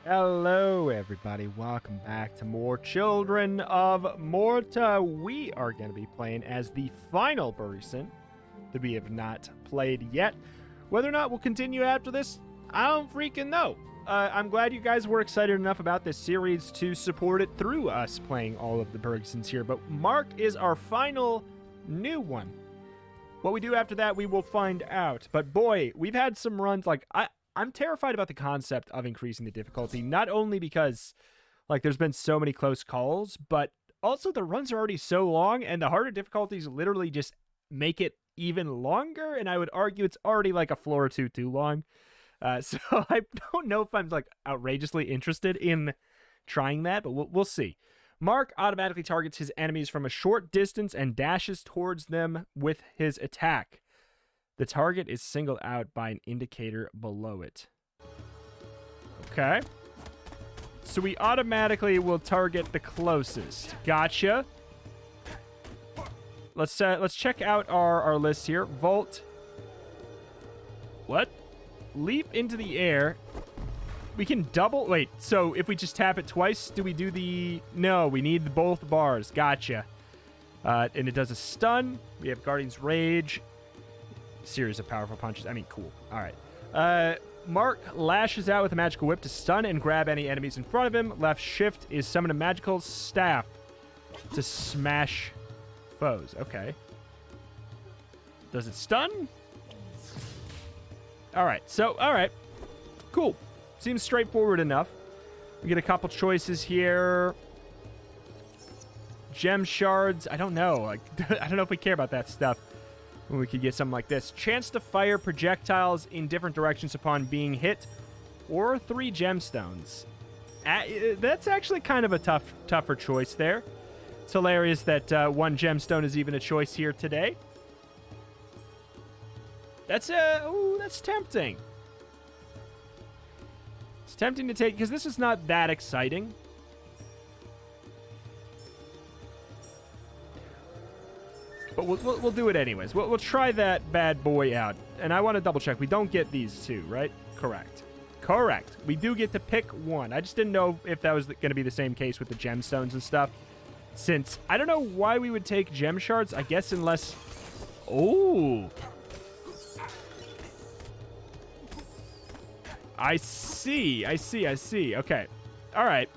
Hello, everybody. Welcome back to more Children of Morta. We are going to be playing as the final person that we have not played yet. Whether or not we'll continue after this, I don't freaking know. I'm glad you guys were excited enough about this series to support it through us playing all of the Bergons here. But Mark is our final new one. What we do after that, we will find out. But boy, we've had some runs. I'm terrified about the concept of increasing the difficulty, not only because, there's been so many close calls, but also the runs are already so long, and the harder difficulties literally just make it even longer, and I would argue it's already a floor or two too long. So I don't know if I'm, outrageously interested in trying that, but we'll see. Mark automatically targets his enemies from a short distance and dashes towards them with his attack. The target is singled out by an indicator below it. Okay. So we automatically will target the closest. Gotcha. Let's check out our list here. Vault. What? Leap into the air. We can double... Wait, so if we just tap it twice, do we do the... No, we need both bars. Gotcha. And it does a stun. We have Guardian's Rage. Series of powerful punches. I mean, cool. All right. Mark lashes out with a magical whip to stun and grab any enemies in front of him. Left shift is summon a magical staff to smash foes. Okay. Does it stun? All right. So, all right. Cool. Seems straightforward enough. We get a couple choices here. Gem shards. I don't know. I don't know if we care about that stuff. When we could get something like this. Chance to fire projectiles in different directions upon being hit, or 3 gemstones. That's actually kind of a tougher choice there. It's hilarious that 1 gemstone is even a choice here today. That's tempting. It's tempting to take, because this is not that exciting. But we'll do it anyways. We'll try that bad boy out. And I want to double check. We don't get these 2, right? Correct. Correct. We do get to pick 1. I just didn't know if that was going to be the same case with the gemstones and stuff. Since I don't know why we would take gem shards. I guess unless... Oh. I see. Okay. All right.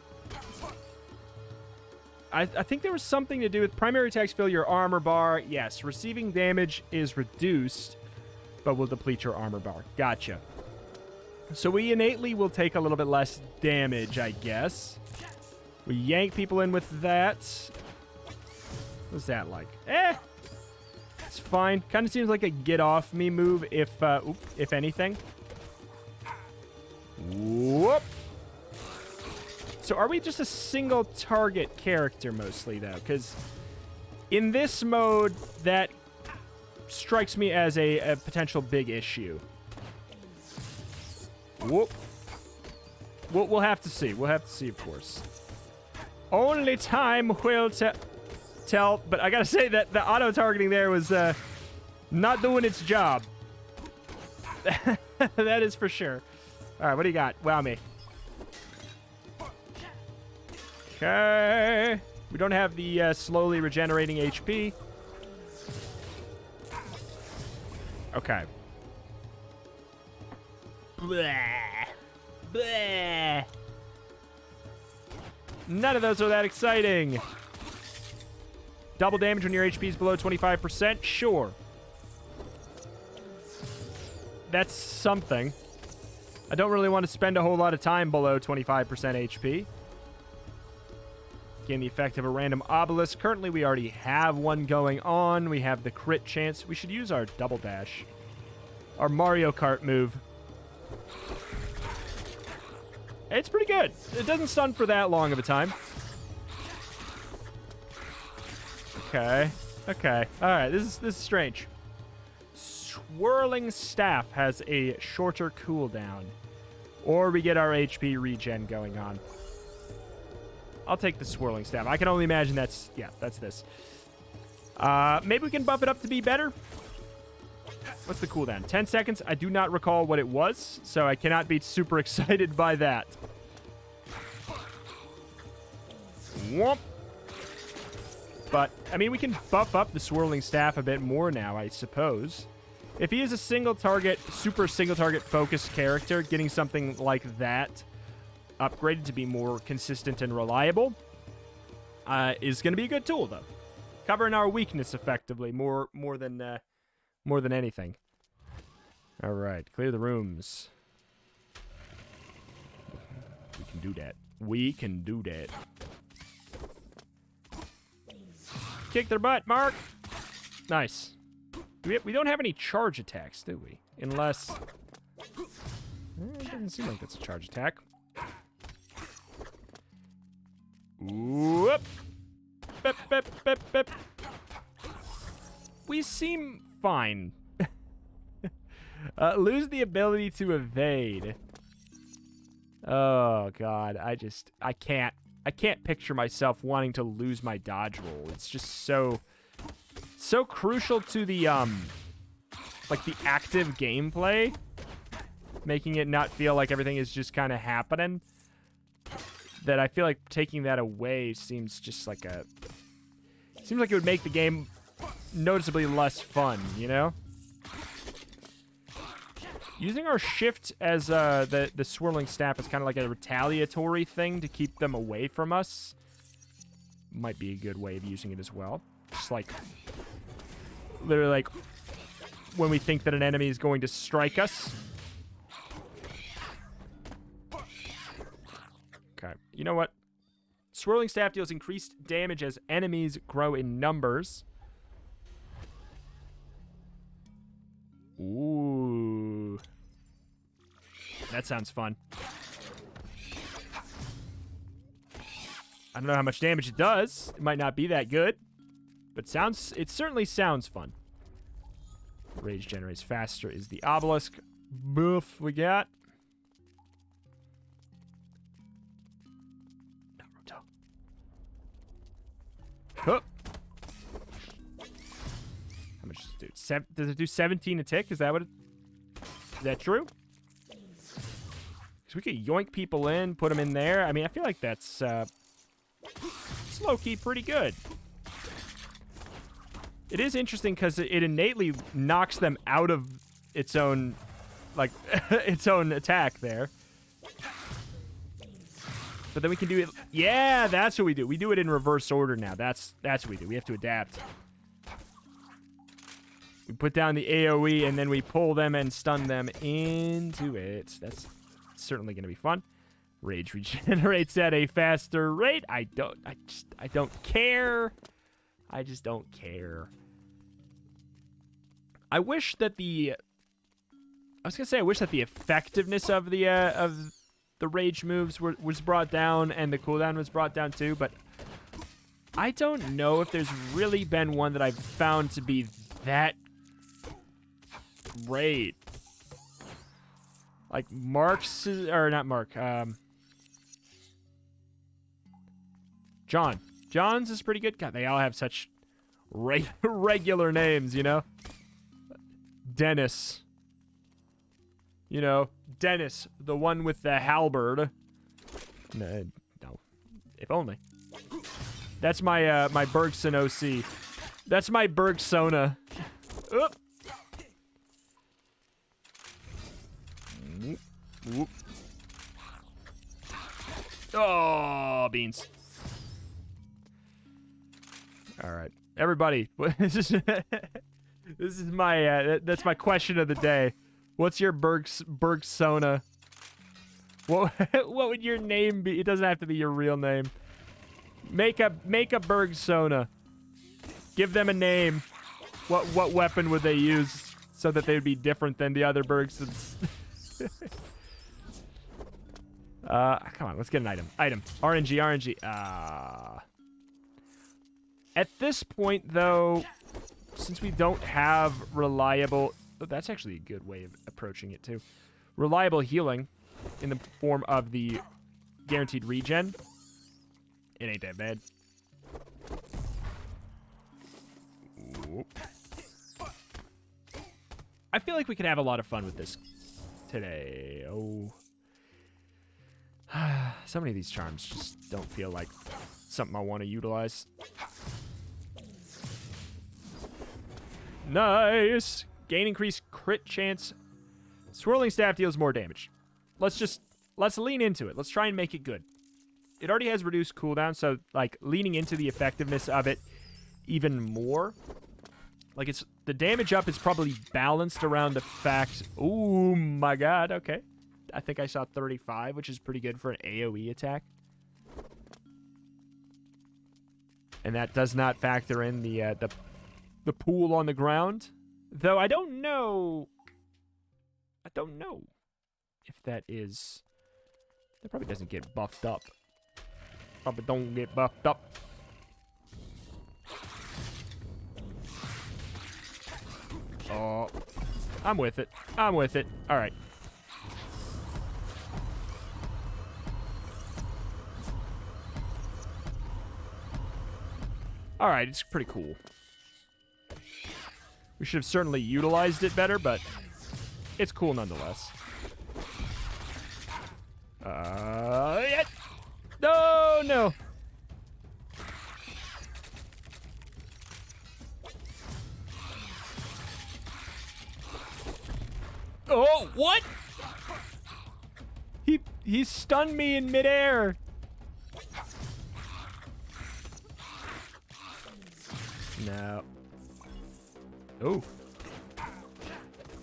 I think there was something to do with primary attacks fill your armor bar. Yes, receiving damage is reduced, but will deplete your armor bar. Gotcha. So we innately will take a little bit less damage, I guess. We yank people in with that. What's that like? It's fine. Kind of seems like a get off me move if anything. Whoop. So are we just a single target character mostly, though? Because in this mode, that strikes me as a potential big issue. Whoop. We'll have to see. We'll have to see, of course. Only time will tell. But I gotta say that the auto-targeting there was not doing its job. That is for sure. All right, what do you got? Wow me. Okay. We don't have the slowly regenerating HP. Okay. Blah. Blah. None of those are that exciting. Double damage when your HP is below 25%? Sure. That's something. I don't really want to spend a whole lot of time below 25% HP. Gain the effect of a random obelisk. Currently, we already have one going on. We have the crit chance. We should use our double dash. Our Mario Kart move. It's pretty good. It doesn't stun for that long of a time. Okay. Okay. All right. This is strange. Swirling Staff has a shorter cooldown. Or we get our HP regen going on. I'll take the Swirling Staff. I can only imagine that's this. Maybe we can buff it up to be better. What's the cooldown? 10 seconds. I do not recall what it was, so I cannot be super excited by that. Whoop. But, I mean, we can buff up the Swirling Staff a bit more now, I suppose. If he is a single target, super single target focused character, getting something like that upgraded to be more consistent and reliable is going to be a good tool, though. Covering our weakness effectively, more than anything. All right, clear the rooms. We can do that. We can do that. Kick their butt, Mark. Nice. We don't have any charge attacks, do we? Unless... it doesn't seem like that's a charge attack. Whoop. Bip, bip, bip, bip. We seem fine. Lose the ability to evade. Oh, God. I can't picture myself wanting to lose my dodge roll. It's just so crucial to the, like, the active gameplay. Making it not feel like everything is just kind of happening. That I feel like taking that away seems just like a... Seems like it would make the game noticeably less fun, you know? Using our shift as the Swirling Staff is kind of like a retaliatory thing to keep them away from us. Might be a good way of using it as well. Just like... Literally like... When we think that an enemy is going to strike us. Okay, you know what? Swirling Staff deals increased damage as enemies grow in numbers. Ooh. That sounds fun. I don't know how much damage it does. It might not be that good. But it certainly sounds fun. Rage generates faster is the Obelisk buff we got. Huh. How much does it do? Does it do 17 a tick? Is that what is that true? Because we could yoink people in, put them in there. I mean, I feel like that's low-key pretty good. It is interesting because it innately knocks them out of its own, like, its own attack there. But then we can do it... Yeah, that's what we do. We do it in reverse order now. That's what we do. We have to adapt. We put down the AoE, and then we pull them and stun them into it. That's certainly going to be fun. Rage regenerates at a faster rate. I don't care. I just don't care. I wish that the... I was going to say, I wish that the effectiveness of the rage moves was brought down and the cooldown was brought down too, but I don't know if there's really been one that I've found to be that great. Like Mark's, or not Mark, John's is pretty good. God, they all have such regular names, you know? Dennis. You know, Dennis, the one with the halberd. No, if only. That's my my Bergson OC. That's my Bergsona. Oop. Whoop. Oh, beans. All right, everybody. This is my that's my question of the day. What's your Bergsona? What would your name be? It doesn't have to be your real name. Make a Bergsona. Give them a name. What weapon would they use so that they would be different than the other Bergsons? Come on, let's get an item. RNG. At this point, though, since we don't have reliable... Oh, that's actually a good way of approaching it, too. Reliable healing in the form of the guaranteed regen. It ain't that bad. Whoop. I feel like we could have a lot of fun with this today. Oh. So many of these charms just don't feel like something I want to utilize. Nice! Gain increased crit chance. Swirling Staff deals more damage. Let's lean into it. Let's try and make it good. It already has reduced cooldown, so, like, leaning into the effectiveness of it even more. Like, the damage up is probably balanced around the fact... Oh, my God, okay. I think I saw 35, which is pretty good for an AoE attack. And that does not factor in the pool on the ground. Though I don't know if that is... That probably doesn't get buffed up. Probably don't get buffed up. Oh, I'm with it. I'm with it. All right. All right, it's pretty cool. We should have certainly utilized it better, but it's cool nonetheless. Yeah. No, no. Oh, what? He stunned me in midair. No. Oh.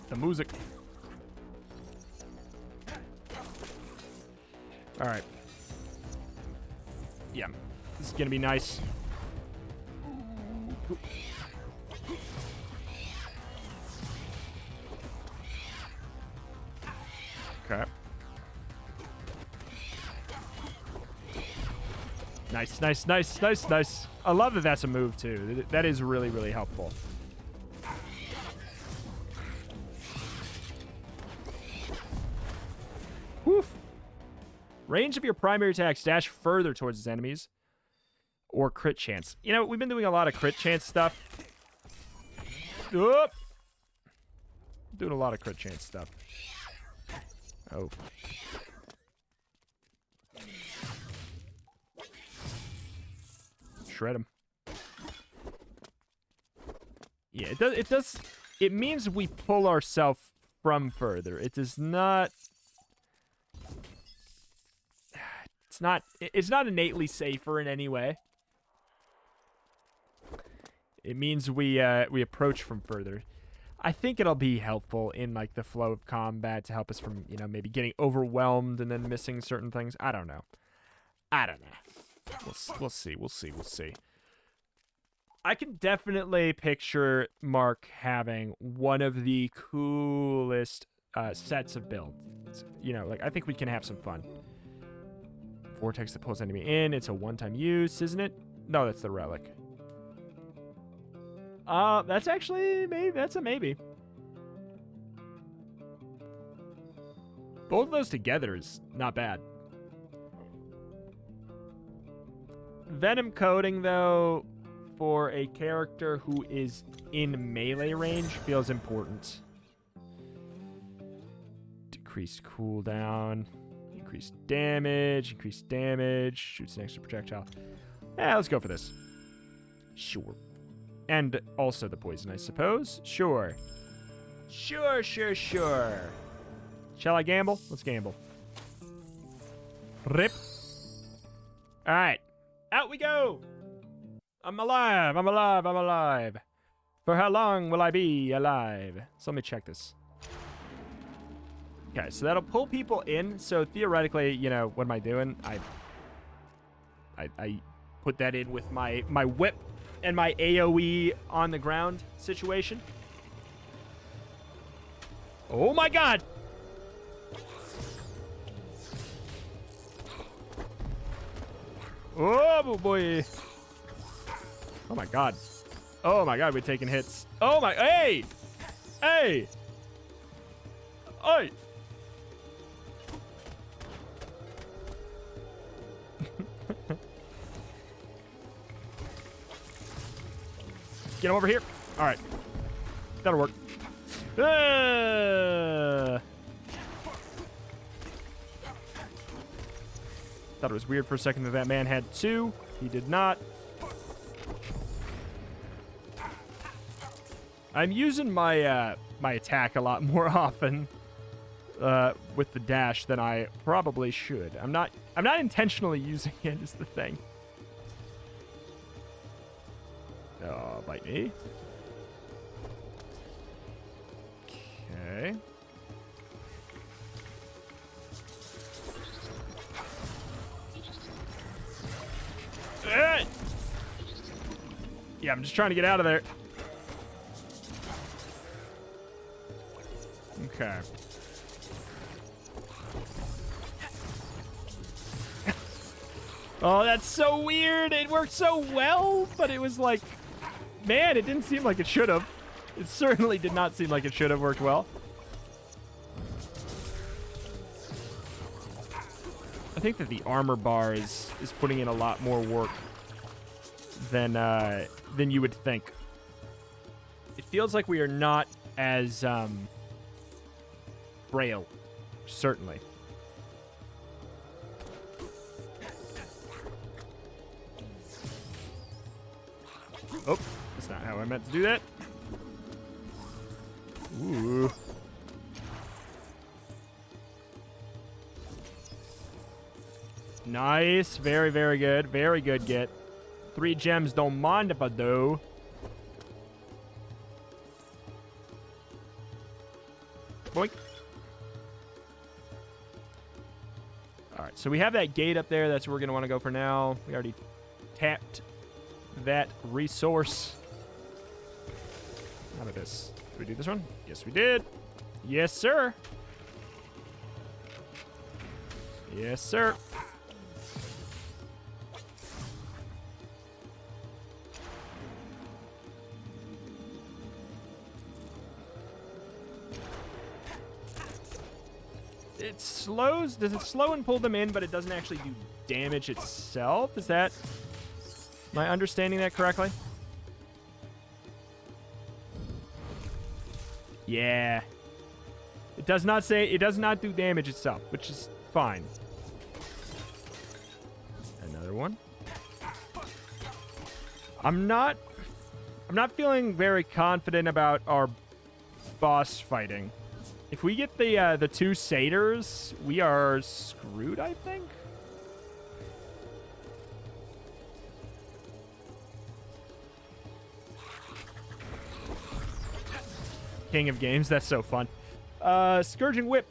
The music. All right. Yeah. This is going to be nice. Okay. Nice, nice, nice, nice, nice. I love that that's a move, too. That is really, really helpful. Woof. Range of your primary attacks dash further towards its enemies. Or crit chance. You know, we've been doing a lot of crit chance stuff. Oop. Doing a lot of crit chance stuff. Oh. Shred him. Yeah, it does. It means we pull ourselves from further. It does not. It's not innately safer in any way. It means we approach from further. I think it'll be helpful in, like, the flow of combat to help us from, you know, maybe getting overwhelmed and then missing certain things. I don't know. We'll see. I can definitely picture Mark having one of the coolest sets of builds. You know, like, I think we can have some fun. Vortex that pulls enemy in. It's a one-time use, isn't it? No, that's the relic. That's actually maybe. That's a maybe. Both of those together is not bad. Venom coating, though, for a character who is in melee range feels important. Decreased cooldown. Increased damage. Shoots an extra projectile. Yeah, let's go for this. Sure. And also the poison, I suppose. Sure. Sure. Shall I gamble? Let's gamble. Rip. All right. Out we go. I'm alive. For how long will I be alive? So let me check this. Okay, so that'll pull people in. So theoretically, you know, what am I doing? I put that in with my whip and my AoE on the ground situation. Oh my God! Oh boy! Oh my God! Oh my God! We're taking hits. Oh my! Hey! Hey! Oi! Get him over here. All right. That'll work. Thought it was weird for a second that man had two. He did not. I'm using my my attack a lot more often with the dash than I probably should. I'm not intentionally using it is the thing. Oh, bite me. Okay. Yeah, I'm just trying to get out of there. Okay. Oh, that's so weird. It worked so well, but it was like, man, it didn't seem like it should have. It certainly did not seem like it should have worked well. I think that the armor bar is putting in a lot more work than you would think. It feels like we are not as frail, certainly. Oh, that's not how I meant to do that. Ooh. Nice. Very, very good. Very good get. 3 gems, don't mind if I do. Boink. Alright, so we have that gate up there. That's where we're going to want to go for now. We already tapped that resource. How about this? Did we do this one? Yes, we did. Yes, sir. Yes, sir. It slows. Does it slow and pull them in, but it doesn't actually do damage itself? Is that... Am I understanding that correctly? Yeah. It does not say... It does not do damage itself, which is fine. Another one. I'm not feeling very confident about our boss fighting. If we get the 2 satyrs, we are screwed, I think. King of games, that's so fun. Scourging Whip.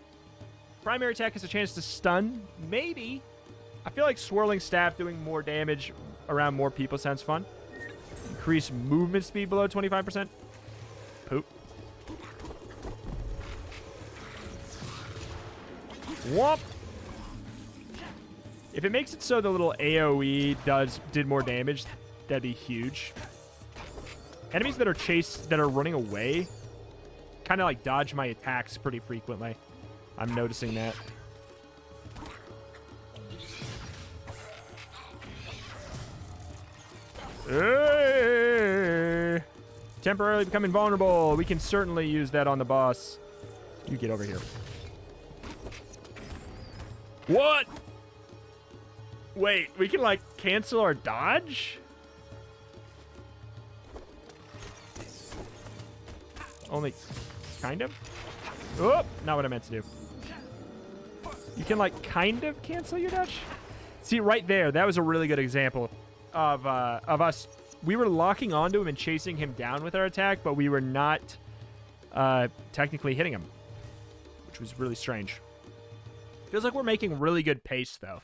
Primary attack has a chance to stun. Maybe. I feel like Swirling Staff doing more damage around more people sounds fun. Increase movement speed below 25%. Poop. Whoop. If it makes it so the little AoE did more damage, that'd be huge. Enemies that are running away kind of like dodge my attacks pretty frequently. I'm noticing that. Hey! Temporarily become invulnerable. We can certainly use that on the boss. You get over here. What? Wait, we can, like, cancel our dodge? Only kind of? Oh, not what I meant to do. You can, like, kind of cancel your dodge? See, right there, that was a really good example of us. We were locking onto him and chasing him down with our attack, but we were not technically hitting him, which was really strange. Feels like we're making really good pace, though,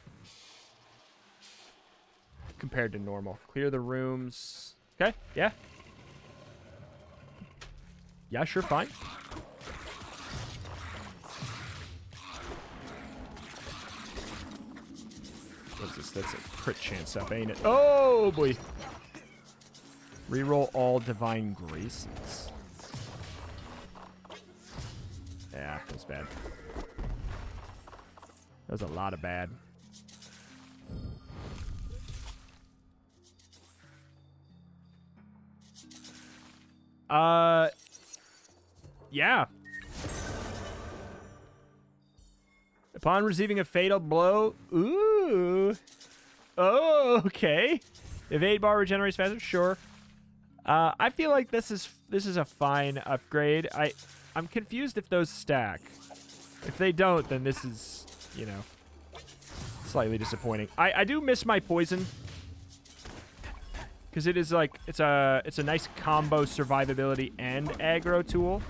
compared to normal. Clear the rooms. Okay, yeah. Yeah, sure, fine. What's this? That's a crit chance up, ain't it? Oh, boy. Reroll all Divine Graces. Yeah, that's bad. That was a lot of bad. Yeah. Upon receiving a fatal blow, ooh. Oh, okay. Evade bar regenerates faster. Sure. I feel like this is a fine upgrade. I'm confused if those stack. If they don't, then this is, you know, slightly disappointing. I do miss my poison, because it is like it's a nice combo survivability and aggro tool.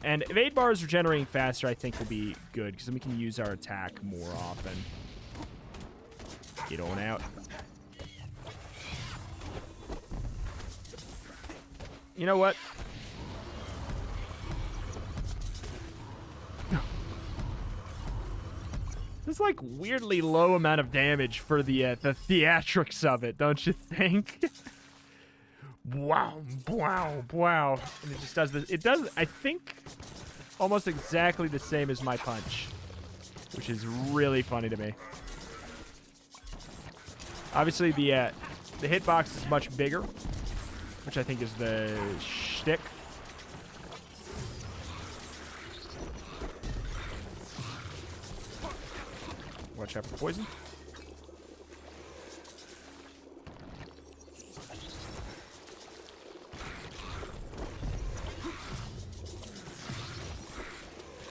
And evade bars regenerating faster, I think, will be good, because then we can use our attack more often. Get on out. You know what? There's like weirdly low amount of damage for the theatrics of it, don't you think? Wow, wow, wow. And it just does this. It does, I think, almost exactly the same as my punch, which is really funny to me. Obviously, the hitbox is much bigger, which I think is the shtick. Watch out for poison.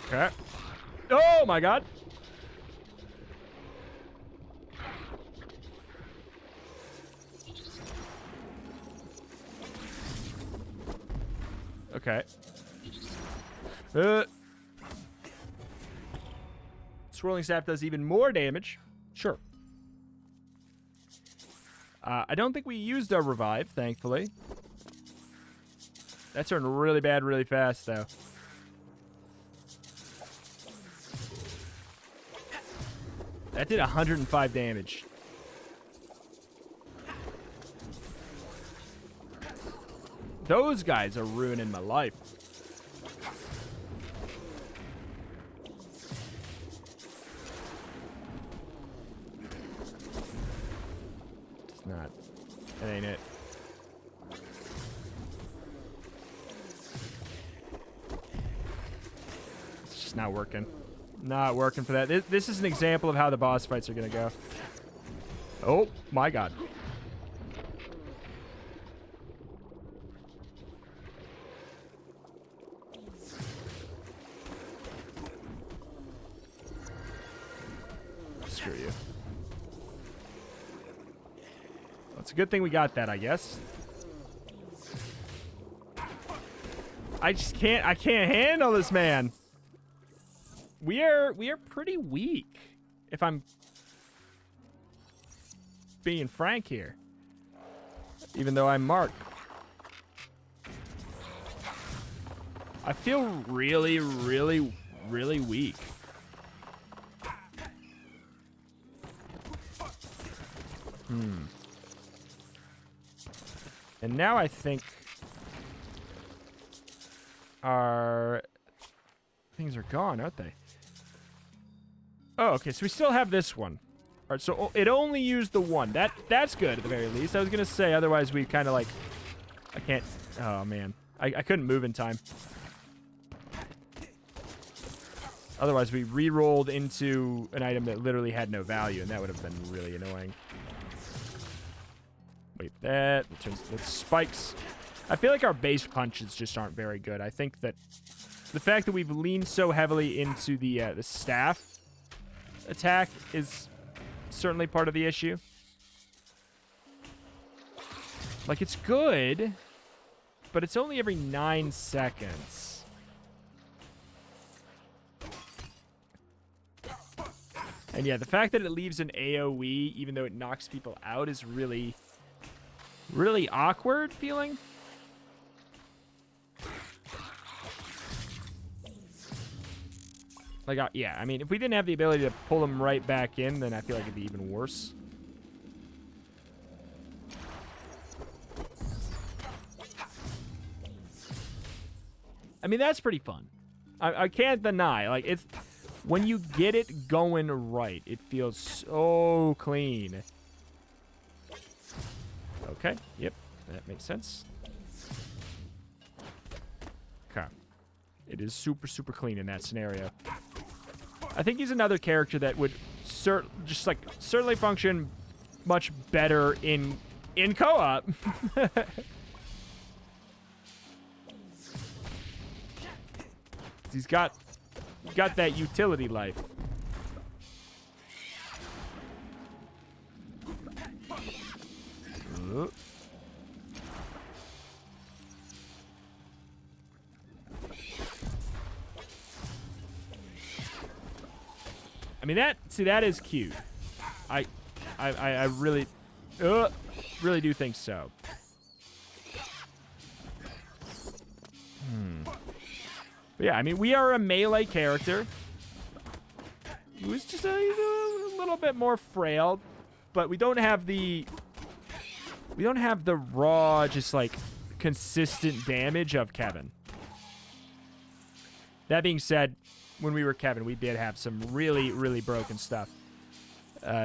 Okay. Oh my god. Okay. Swirling Staff does even more damage. Sure. I don't think we used our revive, thankfully. That turned really bad really fast, though. That did 105 damage. Those guys are ruining my life. It's not. That ain't it. It's just not working. Not working for that. This is an example of how the boss fights are going to go. Oh, my God. Screw you. Well, it's a good thing we got that, I guess. I can't handle this man. We are pretty weak, if I'm being frank here. Even though I'm Mark. I feel really, really, really weak. And now I think our things are gone, aren't they? Oh, okay, so we still have this one. All right, so it only used the one. That's good at the very least. I was gonna say, otherwise we kind of like, I can't, oh man. I couldn't move in time. Otherwise we re-rolled into an item that literally had no value, and that would have been really annoying. Wait, that spikes. I feel like our base punches just aren't very good. I think that the fact that we've leaned so heavily into the staff attack is certainly part of the issue. Like, it's good, but it's only every 9 seconds. And yeah, the fact that it leaves an AoE, even though it knocks people out, is really, really awkward feeling. Like, yeah, I mean, if we didn't have the ability to pull them right back in, then I feel like it'd be even worse. I mean, that's pretty fun. I can't deny. Like, it's... When you get it going right, it feels so clean. Okay, yep, that makes sense. Okay. It is super, super clean in that scenario. I think he's another character that would certainly function much better in co-op. He's got that utility life. I mean, that is cute. I really do think so. But yeah, I mean, we are a melee character. He's just a little bit more frail, but we don't have the raw, just like consistent damage of Kevin. That being said, when we were Kevin, we did have some really, really broken stuff.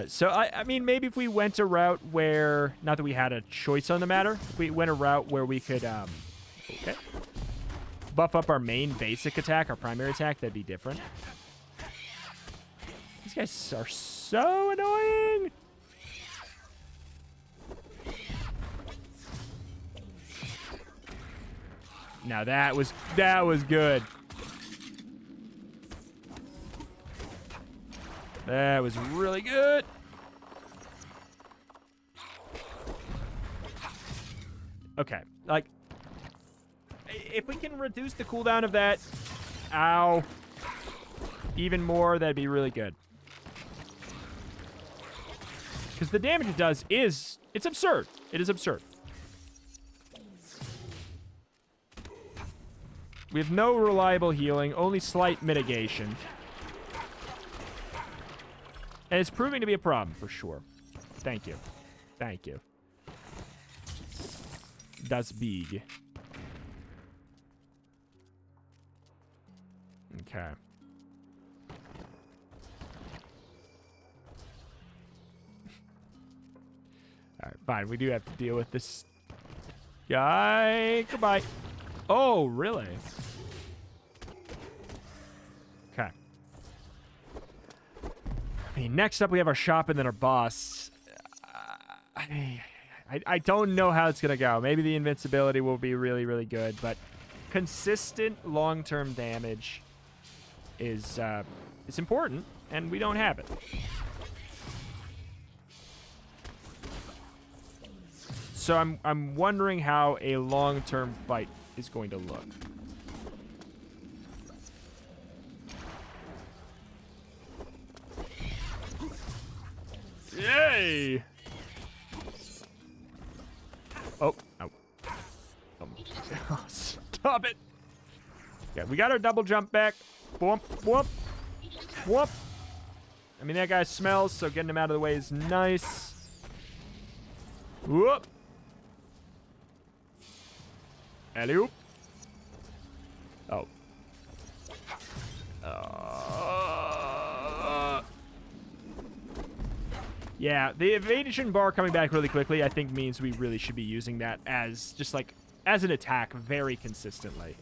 So, I mean, maybe if we went a route where, not that we had a choice on the matter, if we went a route where we could, okay, buff up our main basic attack, our primary attack, that'd be different. These guys are so annoying. Now that was good. That was really good. Okay, like, if we can reduce the cooldown of that, even more, that'd be really good. Because the damage it does it's absurd. It is absurd. We have no reliable healing, only slight mitigation. And it's proving to be a problem, for sure. Thank you. Thank you. Das big. Okay. Alright, fine. We do have to deal with this guy. Goodbye. Oh, really? Okay. I mean, next up we have our shop and then our boss. I don't know how it's going to go. Maybe the invincibility will be really, really good, but consistent long-term damage is important, and we don't have it. So I'm wondering how a long-term fight is going to look. Yay! Oh, no. Stop it. Yeah, we got our double jump back. Boomp, boomp, boomp. I mean, that guy smells, so getting him out of the way is nice. Whoop. Alley-oop. Oh. Yeah, the evasion bar coming back really quickly, I think, means we really should be using that as just like as an attack very consistently.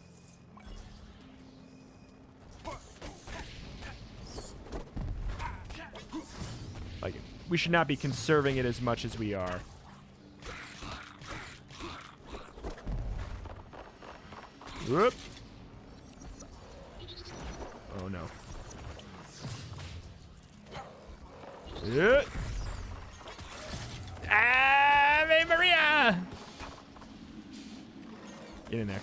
Like, we should not be conserving it as much as we are. Whoop. Oh no. Yeah. Ave Maria! Get in there.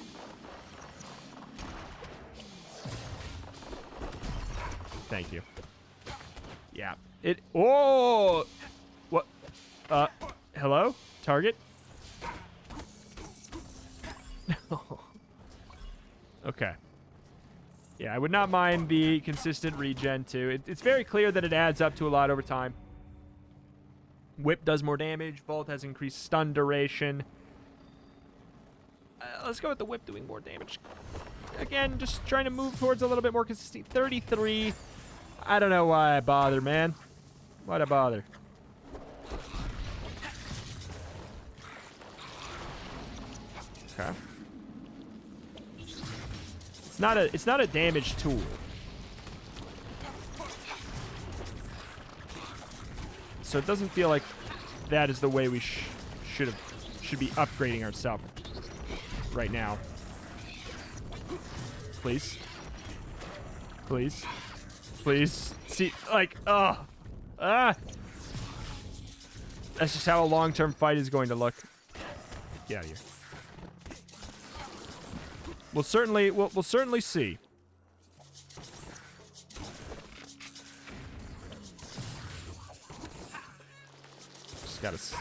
Thank you. Yeah. It. Oh! What? Hello? Target? Okay. Yeah, I would not mind the consistent regen, too. It's very clear that it adds up to a lot over time. Whip does more damage. Vault has increased stun duration. Let's go with the whip doing more damage. Again, just trying to move towards a little bit more consistent. 33. I don't know why I bother, man. Why'd I bother? Okay. It's not a damage tool. So it doesn't feel like that is the way we should be upgrading ourselves right now. Please. Please. Please. See, like, That's just how a long-term fight is going to look. Get out of here. We'll certainly see.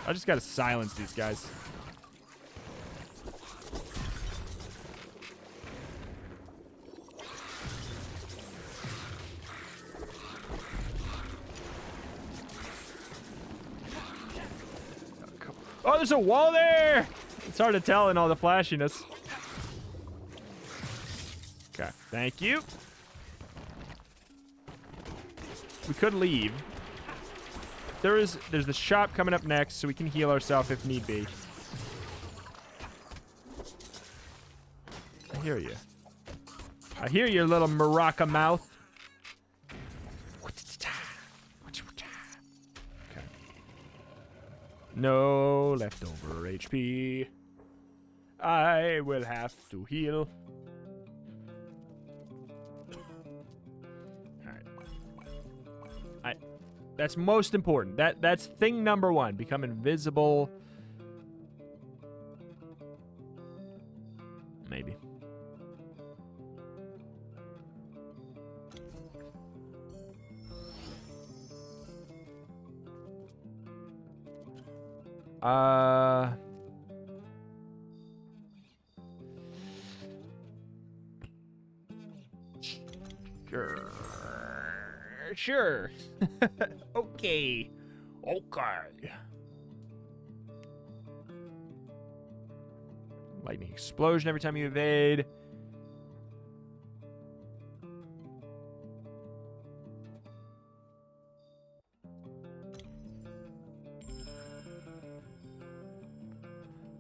I just gotta silence these guys. Oh, there's a wall there! It's hard to tell in all the flashiness. Okay, thank you. We could leave. There's the shop coming up next, so we can heal ourselves if need be. I hear you. I hear you, little maraca mouth. Okay. No leftover HP. I will have to heal. That's most important. That's thing number one. Become invisible. Maybe. Sure. Okay. Lightning explosion every time you evade.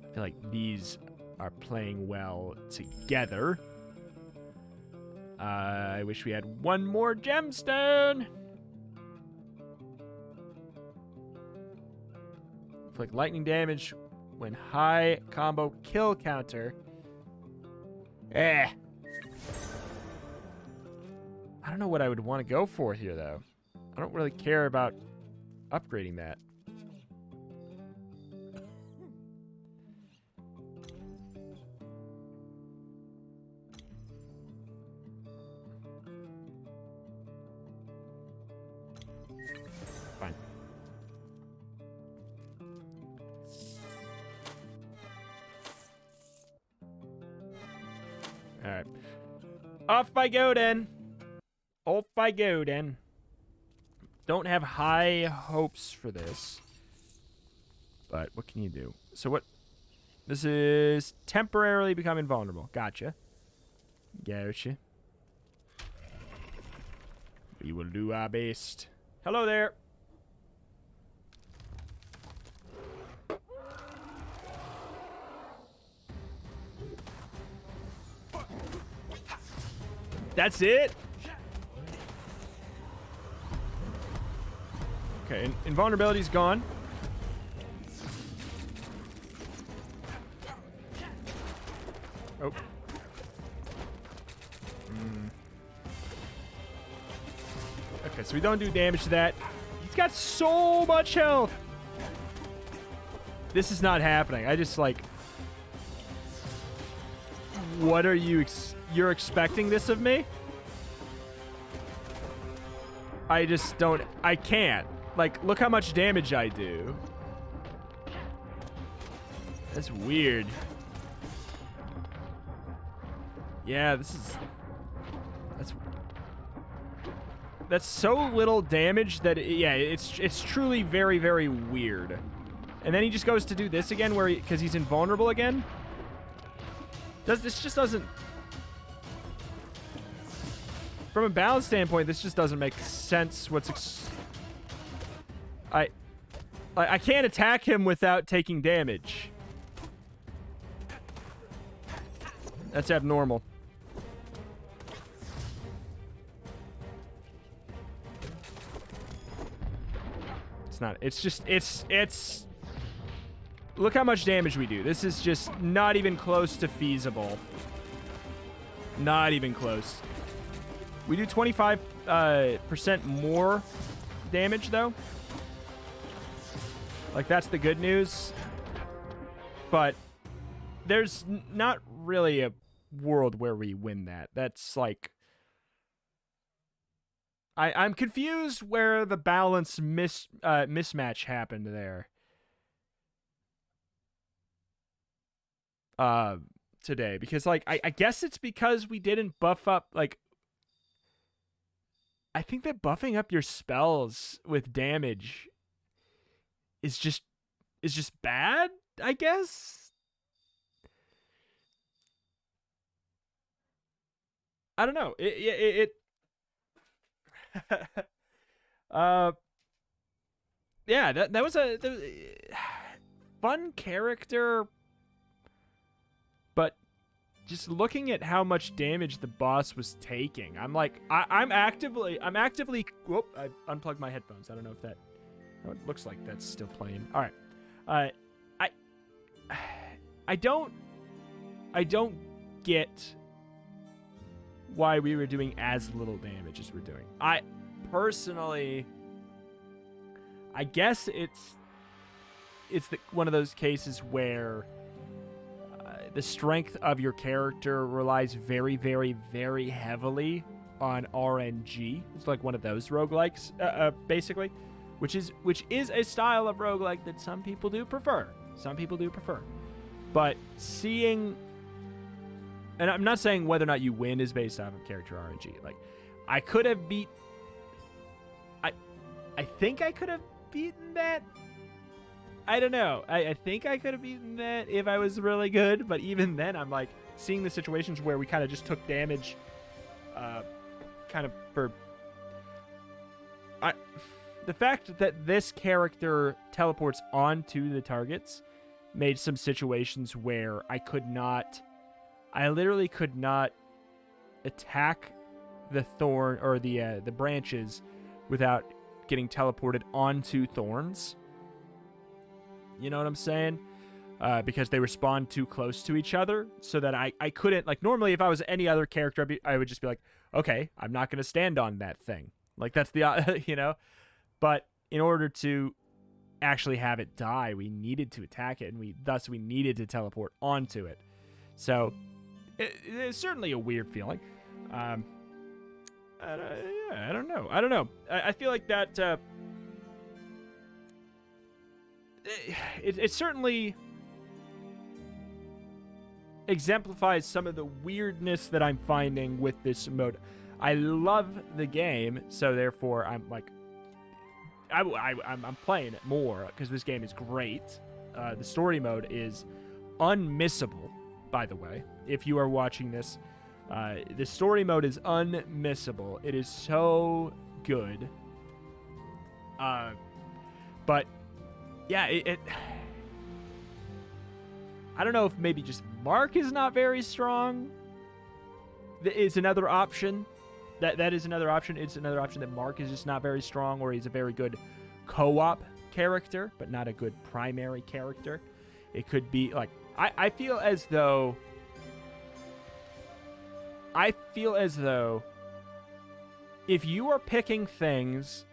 I feel like these are playing well together. I wish we had one more gemstone. Inflict lightning damage when high combo kill counter. I don't know what I would want to go for here, though. I don't really care about upgrading that. Alright. Off I go then. Off I go then. Don't have high hopes for this. But what can you do? So what? This is temporarily become invulnerable. Gotcha. Gotcha. We will do our best. Hello there. That's it? Okay, invulnerability's gone. Oh. Okay, so we don't do damage to that. He's got so much health. This is not happening. I just, like... What are you... You're expecting this of me? I just don't... I can't. Like, look how much damage I do. That's weird. Yeah, this is... That's so little damage that... Yeah, it's truly very, very weird. And then he just goes to do this again where because he's invulnerable again? This just doesn't... From a balance standpoint, this just doesn't make sense. I can't attack him without taking damage. That's abnormal. It's not. It's just, it's... Look how much damage we do. This is just not even close to feasible. Not even close. We do 25% more damage, though. Like, that's the good news. But there's not really a world where we win that. That's, like... I'm confused where the balance mismatch happened there. Today. Because, like, I guess it's because we didn't buff up, like... I think that buffing up your spells with damage is just bad, I guess? I don't know. Yeah, that was a fun character, but just looking at how much damage the boss was taking, I'm like, I'm actively. Whoop! I unplugged my headphones. I don't know if that. Oh, it looks like that's still playing. All right. I don't get why we were doing as little damage as we're doing. I personally, I guess it's one of those cases where the strength of your character relies very, very, very heavily on RNG. It's like one of those roguelikes, basically, which is a style of roguelike that some people do prefer. But seeing... And I'm not saying whether or not you win is based off of character RNG. Like, I could have beat... I think I could have beaten that. I don't know. I think I could have beaten that if I was really good. But even then, I'm like, seeing the situations where we kind of just took damage kind of for... the fact that this character teleports onto the targets made some situations where I literally could not attack the thorn or the branches without getting teleported onto thorns. You know what I'm saying? Because they respawn too close to each other, so that I couldn't, like, normally if I was any other character, I would just be like, okay, I'm not going to stand on that thing. Like, that's the, you know? But in order to actually have it die, we needed to attack it, and we needed to teleport onto it. So... It's certainly a weird feeling. I don't know. I feel like that. It certainly exemplifies some of the weirdness that I'm finding with this mode. I love the game, so therefore I'm like, I'm playing it more because this game is great. The story mode is unmissable. By the way, if you are watching this, the story mode is unmissable. It is so good. But yeah, I don't know if maybe just Mark is not very strong. It's another option. That is another option. It's another option that Mark is just not very strong, or he's a very good co-op character, but not a good primary character. It could be like, I feel as though if you are picking things,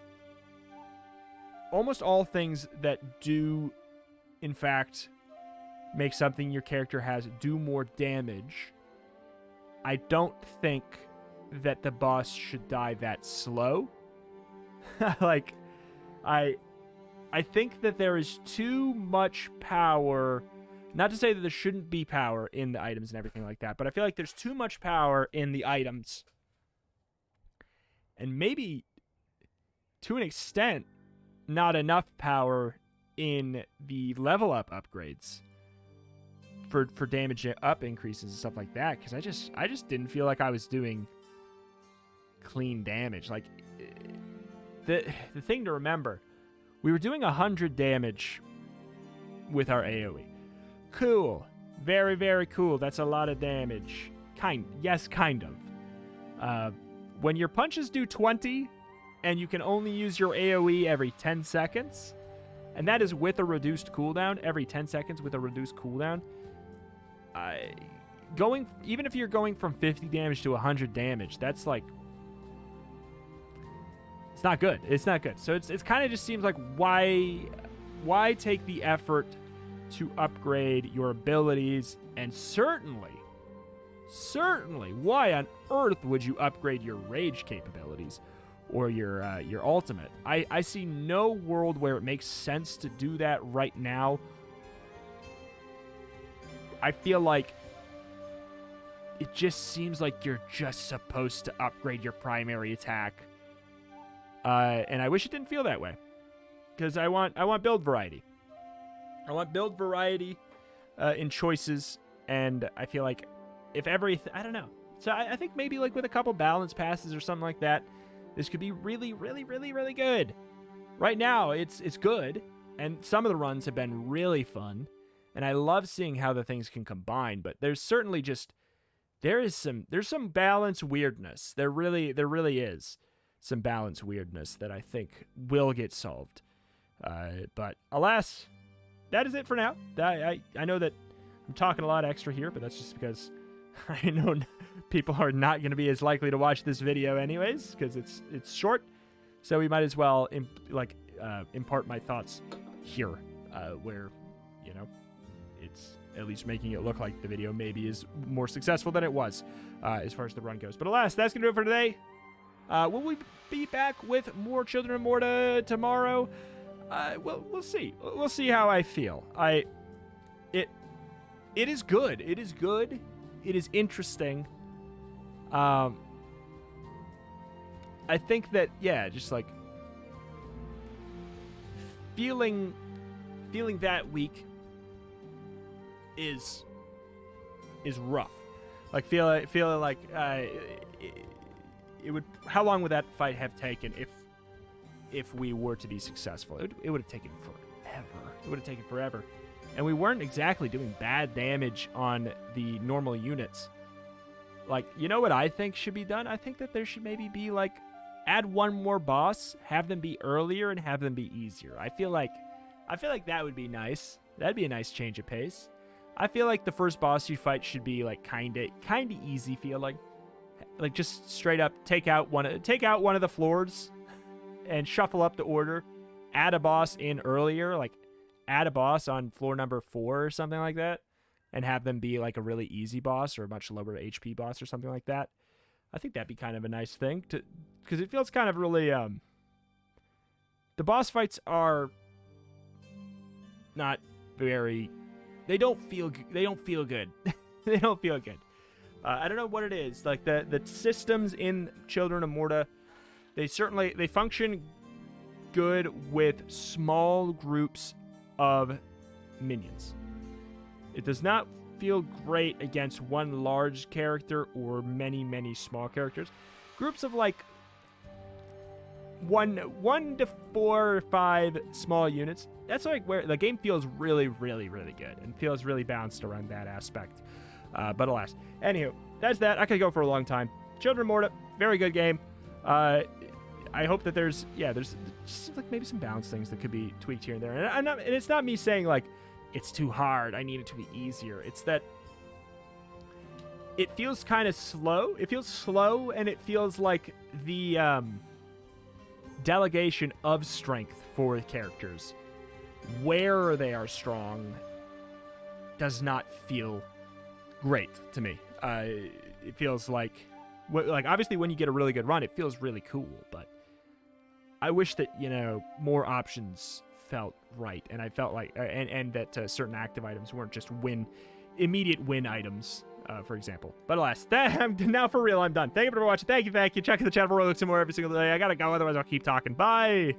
almost all things that do, in fact, make something your character has do more damage, I don't think that the boss should die that slow. Like, I think that there is too much power. Not to say that there shouldn't be power in the items and everything like that, but I feel like there's too much power in the items. And maybe, to an extent, not enough power in the level up upgrades for damage up increases and stuff like that, because I just didn't feel like I was doing clean damage. Like, the thing to remember, we were doing 100 damage with our AoE. Cool. Very, very cool. That's a lot of damage. Yes, kind of. When your punches do 20, and you can only use your AoE every 10 seconds, and that is with a reduced cooldown, every 10 seconds with a reduced cooldown. Even if you're going from 50 damage to 100 damage, that's like, it's not good. It's not good. So it's kind of just seems like why take the effort to upgrade your abilities, and certainly, why on earth would you upgrade your rage capabilities or your ultimate? I see no world where it makes sense to do that right now. I feel like it just seems like you're just supposed to upgrade your primary attack. And I wish it didn't feel that way, because I want build variety. I want build variety in choices, and I feel like if everything, I don't know. So I think maybe like with a couple balance passes or something like that, this could be really, really, really, really good. Right now, it's good, and some of the runs have been really fun, and I love seeing how the things can combine. But there's certainly there's some balance weirdness. There really is some balance weirdness that I think will get solved. But alas, that is it for now. I know that I'm talking a lot extra here, but that's just because I know people are not going to be as likely to watch this video anyways, because it's short. So we might as well impart my thoughts here, where, you know, it's at least making it look like the video maybe is more successful than it was as far as the run goes. But alas, that's going to do it for today. Will we be back with more Children of Morta tomorrow? We'll see. We'll see how I feel. It is good. It is good. It is interesting. I think that, yeah, just like feeling that week is rough. Like feeling like it would. How long would that fight have taken if we were to be successful? It would have taken forever. It would have taken forever. And we weren't exactly doing bad damage on the normal units. Like, you know what I think should be done? I think that there should maybe be, like, add one more boss, have them be earlier, and have them be easier. I feel like that would be nice. That'd be a nice change of pace. I feel like the first boss you fight should be, like, kinda easy feeling. Like, just straight up take out one of the floors and shuffle up the order. Add a boss in earlier, like add a boss on floor number 4 or something like that, and have them be like a really easy boss or a much lower HP boss or something like that. I think that'd be kind of a nice thing because it feels kind of really the boss fights are not very, they don't feel good. They don't feel good. I don't know what it is. Like the systems in Children of Morta, they function good with small groups of minions. It does not feel great against one large character or many small characters. Groups of like one to 4 or 5 small units. That's like where the game feels really good and feels really balanced around that aspect. But alas, anywho, that's that. I could go for a long time. Children of Morta, very good game. I hope that there's just like maybe some balance things that could be tweaked here and there. And it's not me saying like it's too hard, I need it to be easier. It's that it feels kind of slow. It feels slow, and it feels like the delegation of strength for characters where they are strong does not feel great to me. It feels like obviously when you get a really good run, it feels really cool, but I wish that, you know, more options felt right, and I felt like and that certain active items weren't just immediate win items, for example. But alas, now for real, I'm done. Thank you for watching. Thank you. Check the channel for roguelikes some more every single day. I gotta go, otherwise I'll keep talking. Bye.